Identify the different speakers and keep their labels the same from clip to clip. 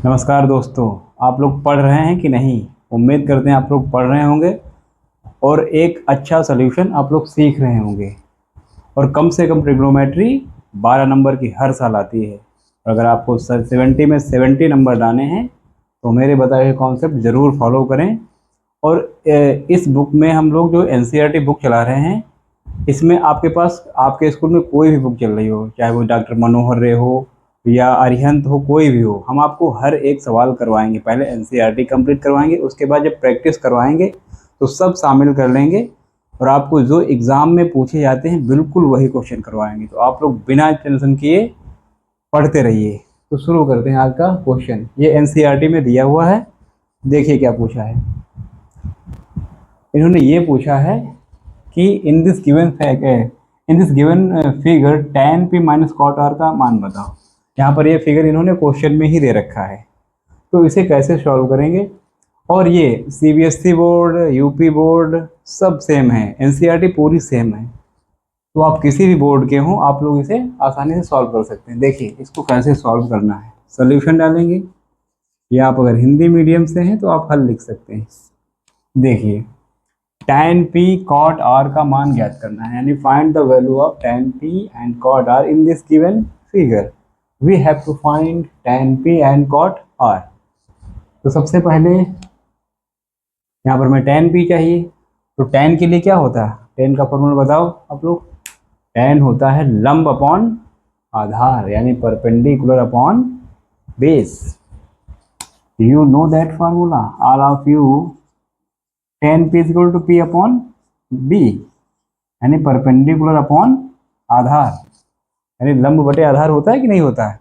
Speaker 1: नमस्कार दोस्तों। आप लोग पढ़ रहे हैं कि नहीं? उम्मीद करते हैं आप लोग पढ़ रहे होंगे और एक अच्छा सॉल्यूशन आप लोग सीख रहे होंगे। और कम से कम ट्रिग्नोमेट्री 12 नंबर की हर साल आती है। अगर आपको 70 में 70 नंबर लाने हैं तो मेरे बताए हुए कॉन्सेप्ट ज़रूर फॉलो करें। और इस बुक में हम लोग जो एनसीईआरटी बुक चला रहे हैं, इसमें आपके पास आपके स्कूल में कोई भी बुक चल रही हो, चाहे वो डॉक्टर मनोहर रे हो या अरिहंत हो, कोई भी हो, हम आपको हर एक सवाल करवाएंगे। पहले एनसीईआरटी कंप्लीट करवाएंगे, उसके बाद जब प्रैक्टिस करवाएंगे तो सब शामिल कर लेंगे और आपको जो एग्ज़ाम में पूछे जाते हैं बिल्कुल वही क्वेश्चन करवाएंगे। तो आप लोग बिना टेंशन किए पढ़ते रहिए। तो शुरू करते हैं आज का क्वेश्चन। ये एनसीईआरटी में दिया हुआ है, देखिए क्या पूछा है। इन्होंने ये पूछा है कि in this given figure tan p minus cot r का मान बताओ। यहाँ पर ये फिगर इन्होंने क्वेश्चन में ही दे रखा है, तो इसे कैसे सॉल्व करेंगे। और ये सीबीएसई बोर्ड, यूपी बोर्ड सब सेम है, एनसीईआरटी पूरी सेम है। तो आप किसी भी बोर्ड के हों, आप लोग इसे आसानी से सॉल्व कर सकते हैं। देखिए इसको कैसे सॉल्व करना है। सोल्यूशन डालेंगे, या आप अगर हिंदी मीडियम से हैं तो आप हल लिख सकते हैं। देखिए tan p cot r का मान ज्ञात करना है, यानी find the value of tan p and cot r in this given figure. We have to find tan p and cot r। तो सबसे पहले यहाँ पर मैं tan p चाहिए, तो tan के लिए क्या होता है, tan का फॉर्मूला बताओ आप लोग। tan होता है लंब अपॉन आधार, यानी perpendicular upon base. You know that formula, all of you. tan p is equal to p upon b, यानी परपेंडिकुलर अपॉन आधार, यानी लंब बटे आधार होता है कि नहीं होता है।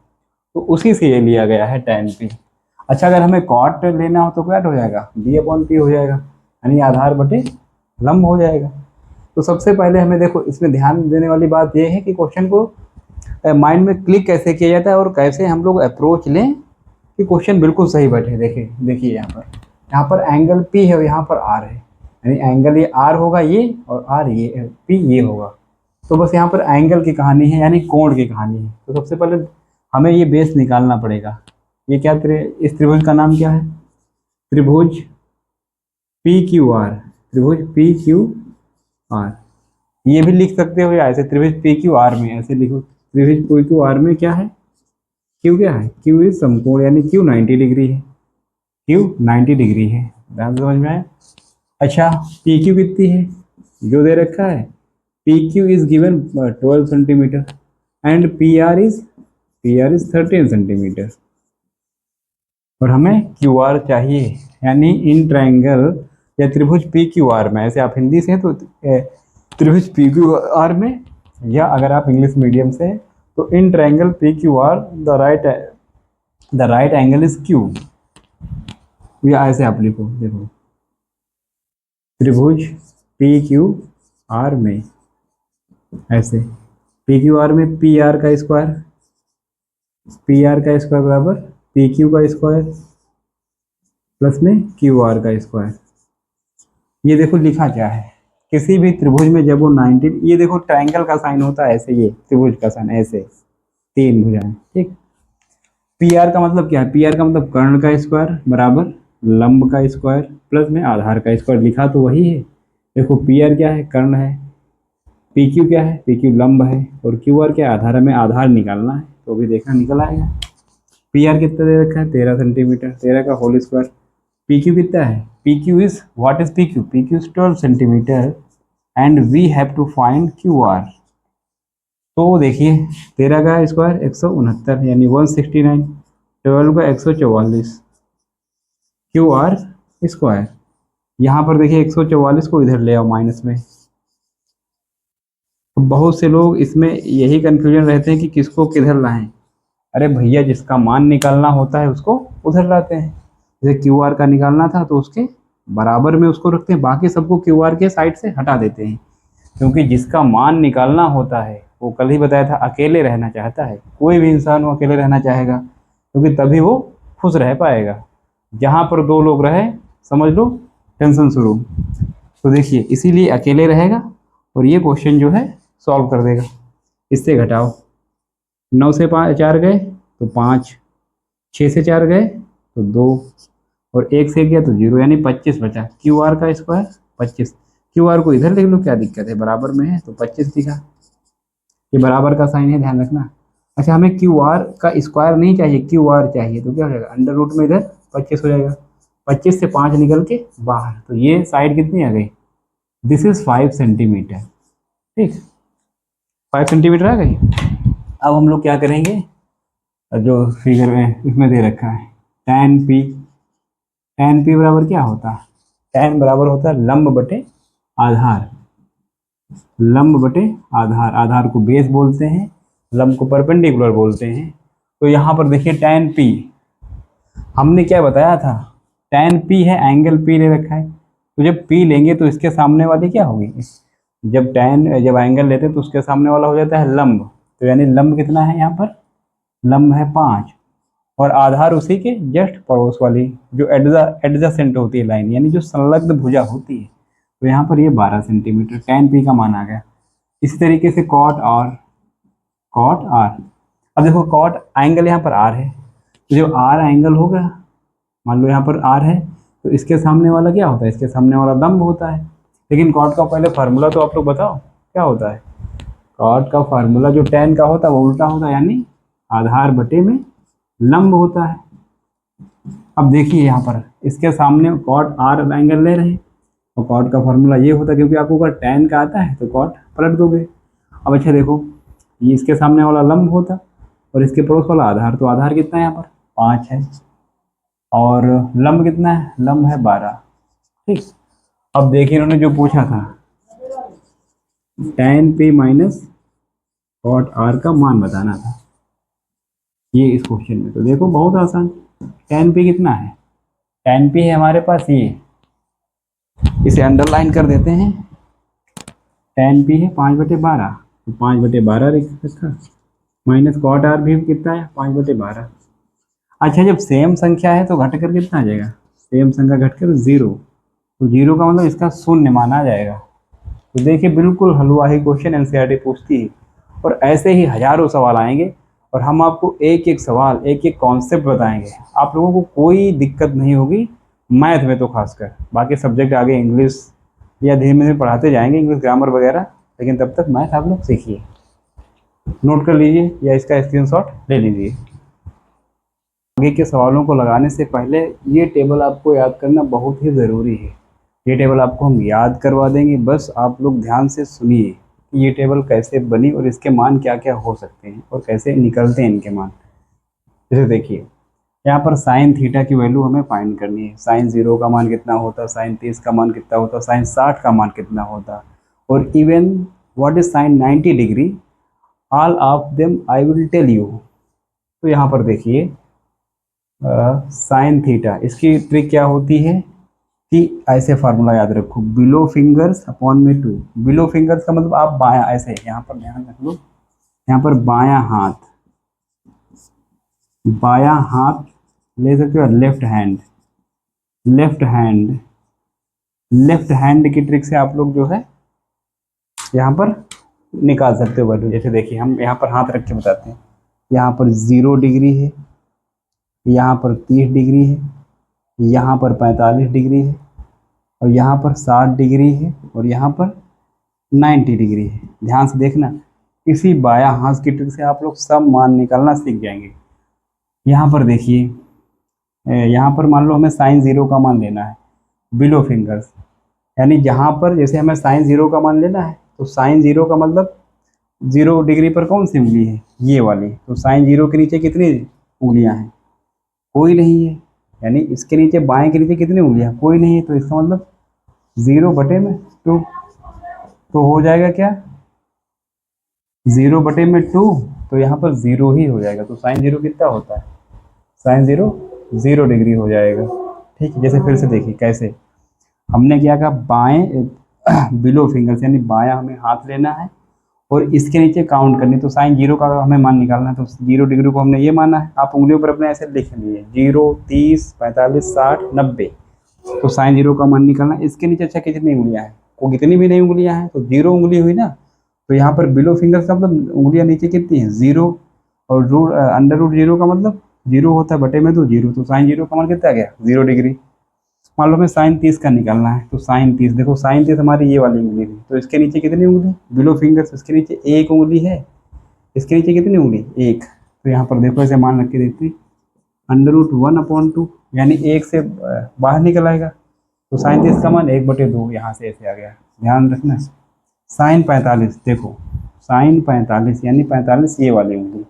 Speaker 1: तो उसी से ये लिया गया है tan p। अच्छा, अगर हमें कॉट लेना हो तो क्या हो जाएगा, b अपॉन p हो जाएगा, यानी आधार बटे लंब हो जाएगा। तो सबसे पहले हमें देखो, इसमें ध्यान देने वाली बात यह है कि क्वेश्चन को माइंड में क्लिक कैसे किया जाता है और कैसे हम लोग अप्रोच लें कि क्वेश्चन बिल्कुल सही बैठे। देखिए यहाँ पर एंगल P है और यहाँ पर R है, यानी एंगल ये R होगा ये, और R ये, P ये होगा। तो बस यहाँ पर एंगल की कहानी है, यानी कोण की कहानी है। तो सबसे पहले हमें ये बेस निकालना पड़ेगा। ये क्या इस त्रिभुज का नाम क्या है, त्रिभुज PQR। त्रिभुज PQR ये भी लिख सकते हो, या ऐसे त्रिभुज PQR में ऐसे लिखो। त्रिभुज PQR में क्या है, Q क्या है, Q इज समकोण, यानी Q 90 डिग्री है। Q 90 डिग्री है, ध्यान से समझ में आया। अच्छा, PQ कितनी है, जो दे रखा है PQ is given 12 centimetre and PR is 13 centimetre. और हमें QR चाहिए, यानी इन ट्रायंगल या त्रिभुज PQR में, ऐसे आप हिंदी से हैं तो त्रिभुज PQR में, या अगर आप इंग्लिश मीडियम से हैं तो in triangle PQR the right angle is Q। या ऐसे आप लिखो, देखो त्रिभुज PQR में, ऐसे PQR में PR का स्क्वायर, बराबर PQ का स्क्वायर प्लस में QR का स्क्वायर। ये देखो लिखा क्या है, किसी भी त्रिभुज में जब वो 90, ये देखो ट्रायंगल का साइन होता है ऐसे, ये त्रिभुज का साइन ऐसे 3 भुजाएं, ठीक। PR का मतलब क्या है, PR का मतलब कर्ण का स्क्वायर बराबर लंब का स्क्वायर प्लस में आधार का स्क्वायर। लिखा तो वही है। देखो PR क्या है, कर्ण है, PQ क्या है, PQ लंब है, और QR क्या है, आधार। हमें आधार निकालना है, तो भी देखना निकल आएगा। PR कितना दे रखा है, 13 सेंटीमीटर, 13 का होल स्क्वायर। PQ कितना है, PQ is what is PQ, PQ is 12 centimetre and we have to find QR। तो देखिए 13 का स्क्वायर 169, यानी 169, 12 का 144, QR स्क्वायर। यहाँ पर देखिए 144 को इधर ले आओ माइनस में। तो बहुत से लोग इसमें यही कंफ्यूजन रहते हैं कि किसको किधर लाएं। अरे भैया, जिसका मान निकालना होता है उसको उधर लाते हैं। जैसे QR का निकालना था तो उसके बराबर में उसको रखते हैं, बाकी सबको QR के साइड से हटा देते हैं। क्योंकि जिसका मान निकालना होता है वो कल ही बताया था, अकेले रहना चाहता है। कोई भी इंसान वो अकेले रहना चाहेगा, क्योंकि तभी वो खुश रह पाएगा। जहाँ पर 2 लोग रहे, समझ लो टेंशन शुरू। तो देखिए इसीलिए अकेले रहेगा और ये क्वेश्चन जो है सॉल्व कर देगा। इससे घटाओ, 9 से 4 गए तो 5, 6 से 4 गए तो 2, और 1 से गया तो 0, यानी 25 बचा। क्यू आर का स्क्वायर 25। क्यू आर को इधर लिख लो, क्या दिक्कत है, बराबर में है तो 25 दिखा। ये बराबर का साइन है, ध्यान रखना। अच्छा, हमें क्यू आर का स्क्वायर नहीं चाहिए, क्यू आर चाहिए, तो क्या हो जाएगा, अंडर रूट में इधर 25 हो जाएगा। 25 से 5 निकल के बाहर, तो ये साइड कितनी आ गई, दिस इज 5 सेंटीमीटर। ठीक, 5 सेंटीमीटर आ गई। अब हम लोग क्या करेंगे, जो फिगर में इसमें दे रखा है tan p, tan p बराबर क्या होता है, tan बराबर होता है लंब बटे आधार। लंब बटे आधार, आधार को बेस बोलते हैं, लंब को परपेंडिकुलर बोलते हैं। तो यहाँ पर देखिए tan p, हमने क्या बताया था, tan p है, एंगल p ले रखा है, तो जब p लेंगे तो इसके सामने वाली क्या होगी, जब एंगल लेते हैं तो उसके सामने वाला हो जाता है लंब। तो यानी लंब कितना है यहाँ पर, लंब है 5, और आधार उसी के जस्ट पड़ोस वाली जो एडजेसेंट होती है लाइन, यानी जो संलग्न भुजा होती है। तो यहाँ पर ये 12 सेंटीमीटर tan p का मान आ गया। इसी तरीके से cot r, cot r, अब देखो cot एंगल यहाँ पर r है, तो जब r एंगल होगा, मान लो यहाँ पर r है, तो इसके सामने वाला क्या होता है, इसके सामने वाला लंब होता है। लेकिन cot का पहले फार्मूला तो आप लोग बताओ क्या होता है। cot का फार्मूला जो tan का होता है वो उल्टा होता है, यानी आधार बटे में लंब होता है। अब देखिए यहाँ पर इसके सामने cot r एंगल ले रहे हैं, और cot का फार्मूला ये होता है, क्योंकि आपको अगर tan का आता है तो cot पलट दोगे। अब अच्छा देखो, ये इसके सामने वाला लंब होता और इसके पड़ोस वाला आधार, तो आधार कितना है यहाँ पर 5 है, और लंब कितना है, लंब है 12। ठीक, अब देखिए इन्होंने जो पूछा था tan p minus cot r का मान बताना था ये इस क्वेश्चन में। तो देखो बहुत आसान, tan p कितना है, tan p है हमारे पास ये, इसे अंडरलाइन कर देते हैं, tan p है 5/12, तो 5/12 रखा, माइनस cot r भी कितना है 5/12। अच्छा, जब सेम संख्या है तो घटकर कितना आ जाएगा, सेम संख्या घटकर 0, तो 0 का मतलब इसका शून्य माना जाएगा। तो देखिए बिल्कुल हलवा ही क्वेश्चन एनसीईआरटी पूछती है, और ऐसे ही हजारों सवाल आएंगे, और हम आपको एक एक सवाल, एक एक कॉन्सेप्ट बताएंगे, आप लोगों को कोई दिक्कत नहीं होगी, मैथ में तो खासकर। बाकी सब्जेक्ट आगे इंग्लिश या धीरे धीरे पढ़ाते जाएंगे, इंग्लिश ग्रामर वगैरह, लेकिन तब तक मैथ आप लोग सीखिए। नोट कर लीजिए या इसका स्क्रीनशॉट ले लीजिए। आगे के सवालों को लगाने से पहले ये टेबल आपको याद करना बहुत ही ज़रूरी है। ये टेबल आपको हम याद करवा देंगे, बस आप लोग ध्यान से सुनिए कि ये टेबल कैसे बनी और इसके मान क्या क्या हो सकते हैं और कैसे निकलते हैं इनके मान। जैसे देखिए यहाँ पर साइन थीटा की वैल्यू हमें फाइंड करनी है, साइन 0 का मान कितना होता, साइन 30 का मान कितना होता, साइन 60 का मान कितना होता, और even what is sine 90 degree, all of them I will tell you. तो यहाँ पर देखिए साइन थीटा, इसकी ट्रिक क्या होती है कि ऐसे फार्मूला याद रखो, बिलो फिंगर्स अपॉन में 2। बिलो फिंगर्स का मतलब आप बायां, ऐसे यहाँ पर ध्यान रख लो, यहाँ पर बायां हाथ, बायां हाथ ले सकते हो, left hand, left hand, left hand की ट्रिक से आप लोग जो है यहाँ पर निकाल सकते हो वैल्यू। जैसे देखिए हम यहाँ पर हाथ रख के बताते हैं, यहाँ पर 0 डिग्री है, यहाँ पर 30 डिग्री है, यहाँ पर 45 डिग्री है, और यहाँ पर 60 डिग्री है, और यहाँ पर 90 डिग्री है। ध्यान से देखना, इसी बायां हाथ की ट्रिक से आप लोग सब मान निकालना सीख जाएंगे। यहाँ पर देखिए, यहाँ पर मान लो हमें साइन 0 का मान लेना है, बिलो फिंगर्स, यानी जहाँ पर जैसे हमें साइन 0 का मान लेना है, तो साइन 0 का मतलब 0 डिग्री पर कौन सी उंगली है, ये वाली। तो साइन 0 के नीचे कितनी उंगलियां हैं, कोई नहीं है, यानी इसके नीचे बाएं के नीचे कितनी उंगलियां, कोई नहीं है, तो इसका मतलब 0/2, तो हो जाएगा क्या 0/2, तो यहाँ पर 0 ही हो जाएगा। तो साइन 0 कितना होता है, साइन 0 डिग्री हो जाएगा। ठीक है, जैसे फिर से देखिए कैसे हमने क्या कहा, बाएं बिलो फिंगर्स यानी बायां हमें हाथ लेना है और इसके नीचे काउंट करनी। तो साइन 0 का हमें मान निकालना है, तो 0 डिग्री को हमने ये माना है, आप उंगलियों पर अपने ऐसे लिख लिए 0, 30, 45, 60, 90। तो साइन 0 का मान निकालना, इसके नीचे अच्छा कितनी उंगलियां हैं, को कितनी भी नहीं उंगलियां हैं, तो 0 उंगली हुई ना। तो यहाँ पर बिलो फिंगर्स का मतलब उंगलियां नीचे कितनी है, 0, और अंडर रूट 0 का मतलब जीरो होता है बटे में दो जीरो, तो साइन जीरो का मान कितना आ गया 0 डिग्री। मान लो हमें साइन 30 का निकालना है, तो साइन 30 देखो साइन 30 हमारी ये वाली उंगली थी, तो इसके नीचे कितनी उंगली बिलो फिंगर्स, इसके नीचे एक उंगली है, इसके नीचे कितनी उंगली एक। तो यहाँ पर देखो ऐसे मान रख के देखते हैं, √1/2 यानी एक से बाहर निकल आएगा, तो साइन 30 का मान 1/2 यहाँ से ऐसे आ गया। ध्यान रखना साइन 45 देखो, साइन 45 यानी 45 ये वाली उंगली,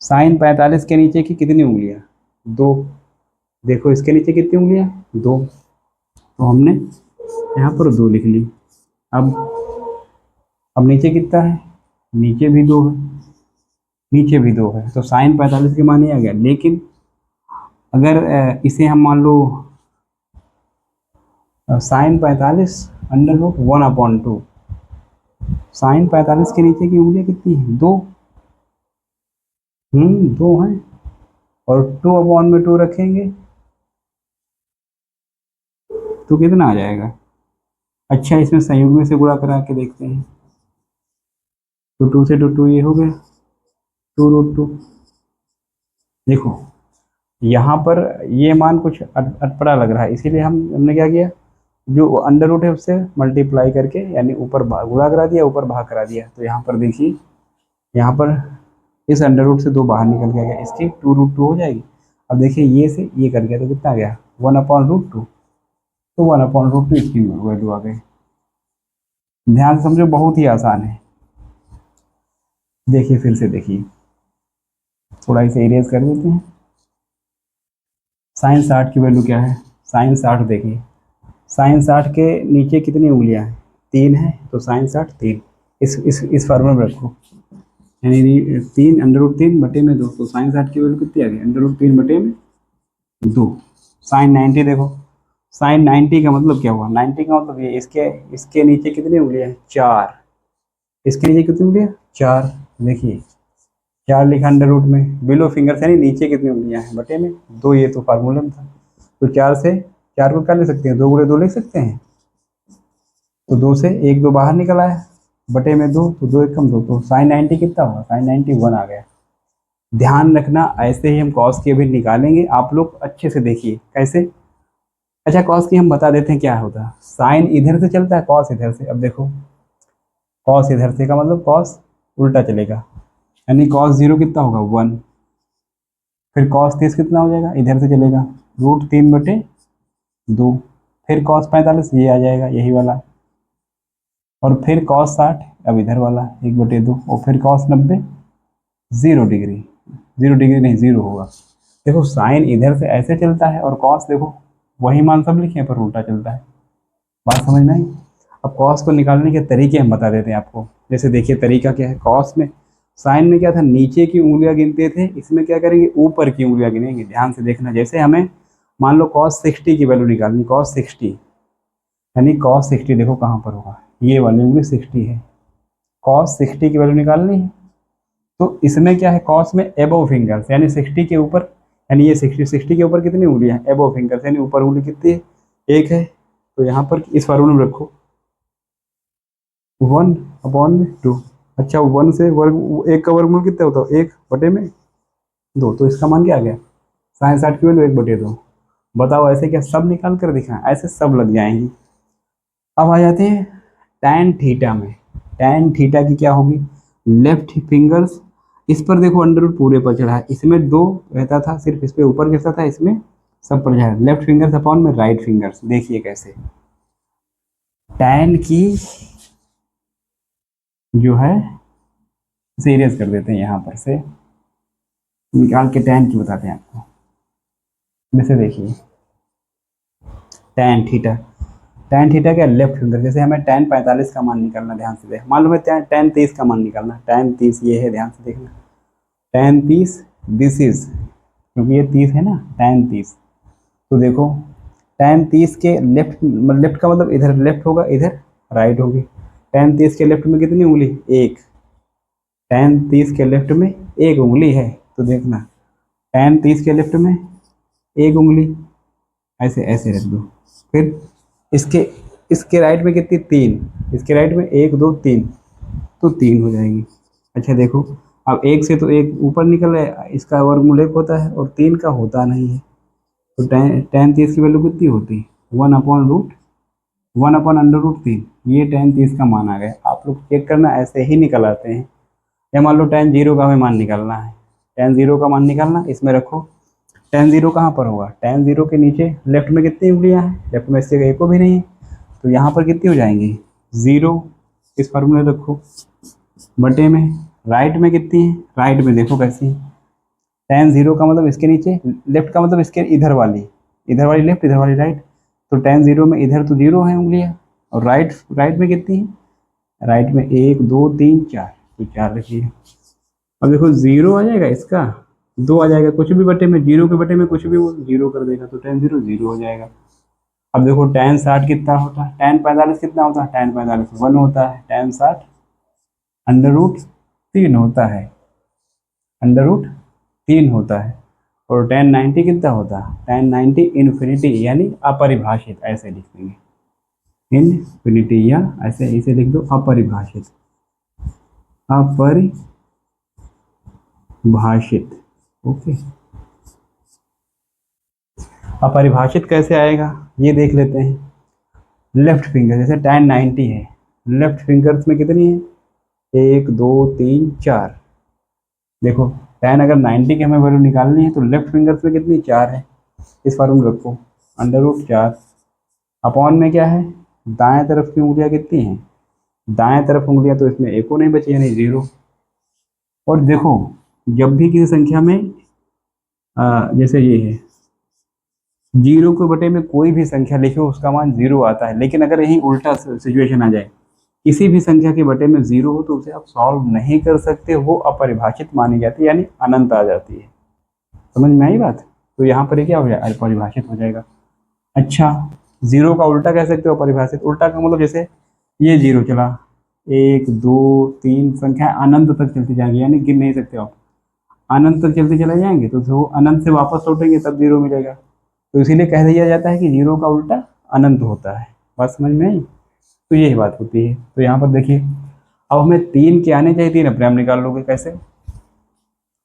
Speaker 1: साइन 45 के नीचे की कितनी उंगलियां दो, देखो इसके नीचे कितनी उंगलियां दो, तो हमने यहाँ पर 2 लिख ली। अब नीचे कितना है, नीचे भी 2 है, नीचे भी 2 है, तो साइन 45 के मान ही आ गया। लेकिन अगर इसे हम मान लो साइन 45 √1/2, साइन 45 के नीचे की उंगलियां कितनी है 2, 2 है, और 2/2 रखेंगे तो कितना आ जाएगा। अच्छा इसमें संयुग्म में से गुणा करा के देखते हैं, तो 2 से 2 ये हो गया 2√2। देखो यहाँ पर ये मान कुछ अटपटा लग रहा है, इसीलिए हमने क्या किया, जो अंडर रूट है उससे मल्टीप्लाई करके यानी ऊपर गुणा करा दिया, ऊपर भाग करा दिया। तो यहाँ पर देखिए, यहाँ पर इस अंडर रूट से 2 बाहर निकल के आ गया, इसकी 2√2 हो जाएगी। अब देखिए ये से ये कर गया तो कितना आ गया 1/√2, तो 1/√2 इसकी वैल्यू आ गई। ध्यान से समझो, बहुत ही आसान है। देखिए फिर से देखिए, थोड़ा इसे इरेज कर देते हैं। साइन 60 की वैल्यू क्या है, साइन 60 देखिए, साइन 60 के नीचे कितनी उंगलियां हैं 3 है, तो साइन 60 3, इस फॉर्मूले में रखो, यानी 3 √3 बटे में 2, तो साइन 60 की वैल्यू कितनी आ गई √3 बटे में 2। साइन 90 देखो, साइन 90 का मतलब क्या हुआ, 90 का मतलब ये इसके नीचे कितनी उंगलियां हैं 4, इसके नीचे कितनी उंगलियां 4, देखिए 4 लिखा अंडर रूट में, बिलो फिंगर्स यानी नीचे कितनी उंगलियां हैं बटे में 2, ये तो फार्मूला में था। तो 4 से 4 को क्या ले सकते हैं, 2 × 2 लिख सकते हैं, तो 2 से 1 2 बाहर निकल आया बटे में 2, तो 2 1 कम 2, तो साइन 90 कितना हुआ, साइन 91 आ गया। ध्यान रखना ऐसे ही हम कॉस की भी निकालेंगे, आप लोग अच्छे से देखिए कैसे। अच्छा कॉस की हम बता देते हैं क्या होता है, साइन इधर से चलता है, कॉस इधर से। अब देखो कॉस इधर से का मतलब कॉस उल्टा चलेगा, यानी कॉस 0 कितना होगा 1, फिर कॉस 30 कितना हो जाएगा, इधर से चलेगा √3/2, फिर कॉस 45 ये आ जाएगा यही वाला, और फिर कॉस 60 अब इधर वाला 1/2, और फिर कॉस 90 0 डिग्री, 0 डिग्री नहीं 0 होगा। देखो साइन इधर से ऐसे चलता है, और कॉस देखो वही मान सब लिखे पर उल्टा चलता है, बात समझ में आई। अब कॉस को निकालने के तरीके हम बता देते हैं आपको। जैसे देखिए तरीका क्या है, कॉस में साइन में क्या था, नीचे की उंगलियां गिनते थे, इसमें क्या करेंगे ऊपर की उंगलियां गिनेंगे। ध्यान से देखना, जैसे हमें मान लो cos 60 की वैल्यू निकालनी, cos 60 यानी cos 60 देखो कहाँ पर होगा, ये वाली उंगली 60 है, cos 60 की वैल्यू निकालनी है। तो इसमें क्या है, cos में एबो फिंगर्स यानी 60 के ऊपर, यानी ये 60 के ऊपर कितनी उंगलियां हैं एबो फिंगर्स, यानी ऊपर उंगली कितनी है एक है। तो यहाँ पर इस फार्मूले में रखो 1/2। अच्छा 1 से वर्ग, 1 का वर्गमूल कितना होता है 1 बटे में 2, तो इसका मान क्या आ गया साइन 60 की वैल्यू 1/2। बताओ ऐसे क्या सब निकाल कर दिखाएं, ऐसे सब लग जाएंगी। अब आ जाते हैं टैन थीटा में। टैन थीटा की क्या होगी, लेफ्ट फिंगर्स, इस पर देखो अंडर रूट पूरे पर चढ़ा है, इसमें 2 रहता था सिर्फ, इस पे ऊपर गिरता था, इसमें सब पर जाए लेफ्ट फिंगर्स अपॉन में राइट फिंगर्स। देखिए कैसे टैन की जो है इसे इरेज कर देते हैं, यहाँ पर से निकाल के टैन की बताते हैं आपको। जैसे देखिए टैन थीटा, टैन थीटा क्या लेफ्ट फिंगर, जैसे हमें टैन 45 का मान निकालना, ध्यान से देख, मान लो मैं टैन 30 का मान निकालना, टैन 30 ये है, ध्यान से देखना टैन 30 दिस इज, क्योंकि ये 30 है ना टैन 30, तो देखो टैन 30 के लेफ्ट, लेफ्ट का मतलब इधर लेफ्ट होगा, इधर राइट होगी। टैन 30 के लेफ्ट में कितनी उंगली एक, टैन 30 के लेफ्ट में एक उंगली है, तो देखना टैन 30 के लेफ्ट में एक उंगली, ऐसे ऐसे रख दो। फिर इसके इसके राइट में कितनी 3, इसके राइट में 1 2 3, तो 3 हो जाएगी। अच्छा देखो अब एक से तो एक ऊपर निकल है, इसका वर्गमूल एक होता है और 3 का होता नहीं है। तो tan 30 की वैल्यू कितनी होती है? 1/√3। ये tan 30 का मान आ गया। आप लोग चेक करना, ऐसे ही निकल आते हैं। या मान लो tan 0 का हमें मान निकालना है, tan 0 का मान निकालना, इसमें रखो tan 0 कहाँ पर होगा? tan 0 के नीचे लेफ्ट में कितनी उंगलियां हैं? लेफ्ट में इससे एक भी नहीं है, तो यहाँ पर कितनी हो जाएंगी? 0। इस फॉर्मूले रखो बटे में। राइट में कितनी है? राइट में देखो कैसी है। tan 0 का मतलब इसके नीचे, लेफ्ट का मतलब इसके इधर वाली लेफ्ट, इधर वाली राइट। तो tan 0 में इधर तो 0 है उंगलियां, और राइट राइट में कितनी है? राइट में 1 2 3 4, तो 4 रखिए। अब देखो 0 आ जाएगा, इसका 2 आ जाएगा, कुछ भी बटे में, 0 के बटे में कुछ भी वो 0 कर देगा, तो tan 0 0 हो जाएगा। अब देखो tan 60 कितना होता है? tan 45 कितना होता है? tan 45 1 होता है। tan 60 √3 होता है, √3 होता है। और tan 90 कितना होता है? tan 90 इन्फिनिटी यानी अपरिभाषित, ऐसे लिख देंगे इन्फिनिटी, या ऐसे इसे लिख दो अपरिभाषित, अपरिभाषित। ओके, अपरिभाषित कैसे आएगा ये देख लेते हैं। लेफ्ट फिंगर, जैसे tan 90 है, लेफ्ट फिंगर्स में कितनी है? 1 2 3 4। देखो tan अगर 90 की हमें वैल्यू निकालनी है तो लेफ्ट फिंगर्स में कितनी? 4 है। इस फॉर्मूला रखो, √4 अपॉन में क्या है? दाएं तरफ की उंगलियां कितनी हैं? दाएं तरफ उंगलियां तो इसमें एको नहीं बची, यानी 0। और देखो जब भी किसी संख्या में जैसे ये है, 0 के बटे में कोई भी संख्या लिखो उसका मान 0 आता है, लेकिन अगर यही उल्टा सिचुएशन आ जाए, किसी भी संख्या के बटे में 0 हो तो उसे आप सॉल्व नहीं कर सकते, वो अपरिभाषित मानी जाती है, यानी अनंत आ जाती है। समझ में आई बात? तो यहाँ पर ये क्या हो जाएगा? अपरिभाषित हो जाएगा। अच्छा, 0 का उल्टा कह सकते हो अपरिभाषित। उल्टा का मतलब जैसे ये 0 चला, 1 2 3 संख्या अनंत तक चलती जाएंगी, यानी गिन नहीं सकते आप, अनंत तक चलते चले जाएंगे, तो वो अनंत से वापस लौटेंगे तब 0 मिलेगा। तो इसीलिए कह दिया जाता है कि 0 का उल्टा अनंत होता है। बात समझ में आई? तो यही बात होती है। तो यहाँ पर देखिए, अब हमें 3 के आने चाहिए, 3 अपने आप निकाल लोगे कैसे?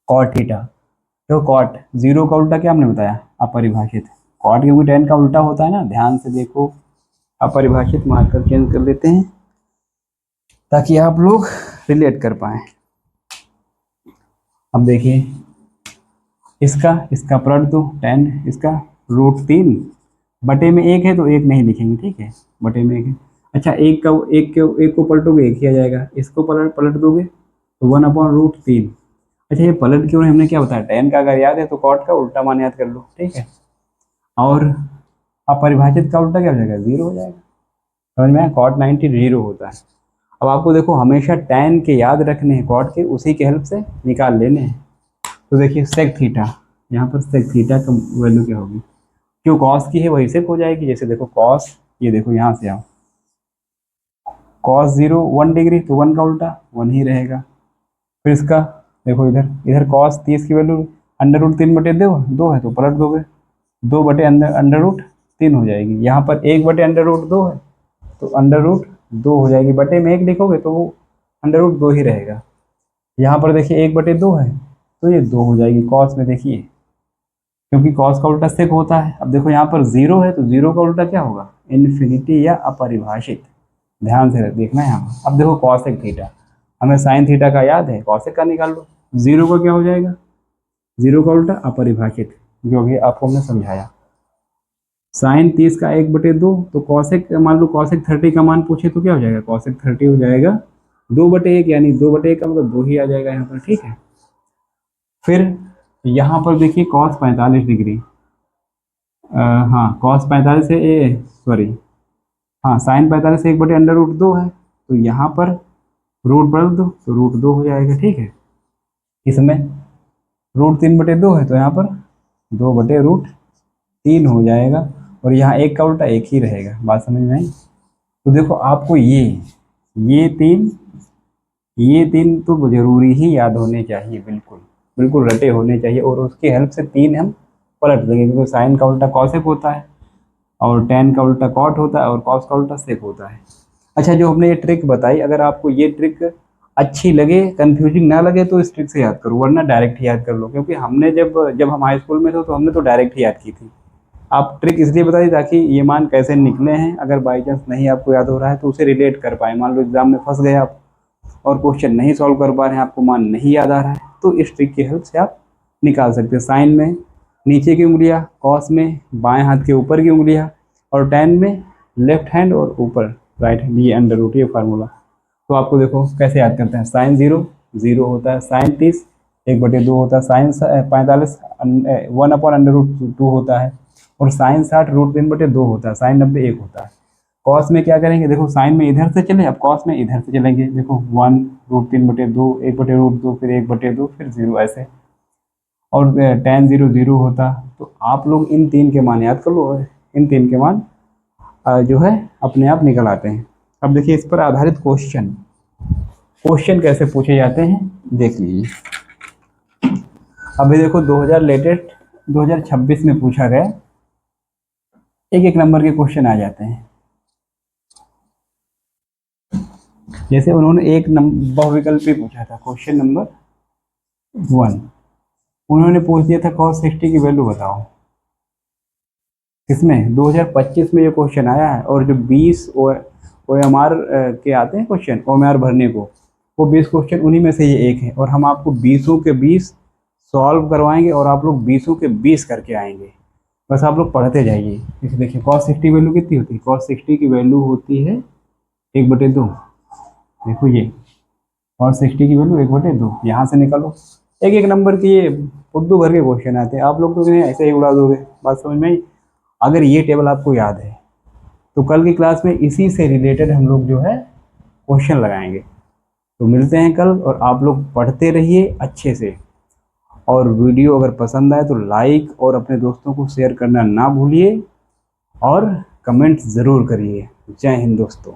Speaker 1: कॉट थीटा, तो कॉट 0 का उल्टा क्या हमने बताया? अपरिभाषित। कॉट क्योंकि tan का उल्टा होता है ना, ध्यान से देखो, अपरिभाषित मार्कर चेंज कर लेते हैं ताकि आप लोग रिलेट कर पाए। अब देखिए इसका इसका पलट दो, tan इसका √3 बटे में 1 है तो 1 नहीं लिखेंगे, ठीक है, बटे में 1 है। अच्छा, एक को पलटोगे 1 ही आ जाएगा, इसको पलट पलट दोगे तो 1/√3। अच्छा, ये पलट क्यों है? हमने क्या बताया? tan का अगर याद है तो कॉट का उल्टा मान याद कर लो, ठीक है। और अपरिभाषित का उल्टा क्या हो जाएगा? 0 हो जाएगा। समझ में आया? cot 90 0 होता है। अब आपको देखो हमेशा tan के याद रखने हैं, cot के उसी के हेल्प से निकाल लेने हैं। तो देखिए sec थीटा, यहाँ पर sec थीटा का वैल्यू क्या होगी? जो cos की है वही sec हो जाएगी। जैसे देखो cos, ये देखो यहाँ से आओ, cos 0 1 डिग्री, तो 1 का उल्टा 1 ही रहेगा। फिर इसका देखो, इधर इधर cos 30 की वैल्यू √3 बटे 2 है, तो पलट दोगे 2 बटे √3 हो जाएगी। यहाँ पर 1 बटे √2 है, तो √2 हो जाएगी। बटे में 1 लिखोगे तो वो √2 ही रहेगा। यहाँ पर देखिए 1 बटे 2 है, तो ये 2 हो जाएगी। कॉस में देखिए, क्योंकि कॉस का उल्टा सेक होता है। अब देखो यहाँ पर 0 है, तो 0 का उल्टा क्या होगा? इन्फिनिटी या अपरिभाषित। ध्यान से देखना है यहाँ पर। अब देखो कॉसेक थीटा, हमें साइन थीटा का याद है, कॉसेक का निकाल लो। 0 का क्या हो जाएगा? 0 का उल्टा अपरिभाषित, जो भी आपको हमने समझाया। साइन 30 का 1/2, तो कॉसेक, मान लो कॉसेक 30 का मान पूछे तो क्या हो जाएगा? कॉसेक 30 हो जाएगा 2/1, यानी 2/1 का मतलब 2 ही आ जाएगा यहाँ पर, ठीक है। फिर यहाँ पर देखिए कॉस 45 डिग्री, हाँ कॉस 45 है, ए सॉरी, हाँ साइन 45 से 1/√2 है, तो यहाँ पर रूट बदल दो तो √2 हो जाएगा, ठीक है। इसमें √3/2 है, तो यहाँ पर 2/√3 हो जाएगा। और यहाँ 1 का उल्टा 1 ही रहेगा। बात समझ में आई? तो देखो आपको ये तीन तो जरूरी ही याद होने चाहिए, बिल्कुल बिल्कुल रटे होने चाहिए, और उसकी हेल्प से 3 हम पलट देंगे, क्योंकि साइन का उल्टा कॉसेक होता है, और tan का उल्टा कॉट होता है, और कॉस का उल्टा सेक होता है। अच्छा, जो हमने ये ट्रिक बताई, अगर आपको ये ट्रिक अच्छी लगे, कंफ्यूजिंग ना लगे तो इस ट्रिक से याद करो, वरना डायरेक्ट ही याद कर लो, क्योंकि हमने जब जब हम हाई स्कूल में थे तो हमने तो डायरेक्ट ही याद की थी। आप ट्रिक इसलिए बता दी ताकि ये मान कैसे निकले हैं, अगर बाई चांस नहीं आपको याद हो रहा है तो उसे रिलेट कर पाए। मान लो एग्जाम में फंस गए आप और क्वेश्चन नहीं सॉल्व कर पा रहे हैं, आपको मान नहीं याद आ रहा है, तो इस ट्रिक की हेल्प से आप निकाल सकते हैं। साइन में नीचे की उंगलियां, कॉस में बाएं हाथ के ऊपर की उंगलियां, और टैन में लेफ्ट हैंड और ऊपर राइट हैंड, ये अंडर रूट, ये फार्मूला। तो आपको देखो कैसे याद करते हैं। साइन 0 0 होता है, साइन 30 1/2 होता है, साइन 45 1/√2 होता है, और साइन 60 √3/2 होता है, साइन 90 1 होता है। कॉस में क्या करेंगे, देखो साइन में इधर से चले, अब कॉस में इधर से चलेंगे, देखो 1√3/2 1/√2 फिर 1/2 फिर 0 ऐसे, और tan 0 0 होता। तो आप लोग इन तीन के मान याद कर लो, इन तीन के मान जो है अपने आप निकल आते हैं। अब देखिए इस पर आधारित क्वेश्चन, क्वेश्चन कैसे पूछे जाते हैं देख लीजिए। अभी देखो 2000 लेटेस्ट 2026 में पूछा गया, एक एक नंबर के क्वेश्चन आ जाते हैं। जैसे उन्होंने एक बहुविकल्पी पूछा था, क्वेश्चन नंबर 1, उन्होंने पूछ दिया था cos 60 की वैल्यू बताओ। इसमें 2025 में ये क्वेश्चन आया है, और जो 20 OMR के आते हैं क्वेश्चन OMR भरने को, वो 20 क्वेश्चन उन्हीं में से ये एक है, और हम आपको 20 के 20 सॉल्व करवाएंगे और आप लोग 20 के 20 करके आएंगे। बस आप लोग पढ़ते जाइए। इसे देखिए cos 60 वैल्यू कितनी होती है, cos 60 की वैल्यू होती है 1/2। देखो ये cos 60 की वैल्यू 1/2, यहाँ से निकालो। एक एक नंबर की ये उर्दू भर के क्वेश्चन आते हैं, आप लोग तो इन्हें ऐसे ही उड़ा दोगे, बात समझ में आई। अगर ये टेबल आपको याद है तो कल की क्लास में इसी से रिलेटेड हम लोग जो है क्वेश्चन लगाएंगे। तो मिलते हैं कल, और आप लोग पढ़ते रहिए अच्छे से, और वीडियो अगर पसंद आए तो लाइक और अपने दोस्तों को शेयर करना ना भूलिए, और कमेंट ज़रूर करिए। जय हिंद दोस्तों।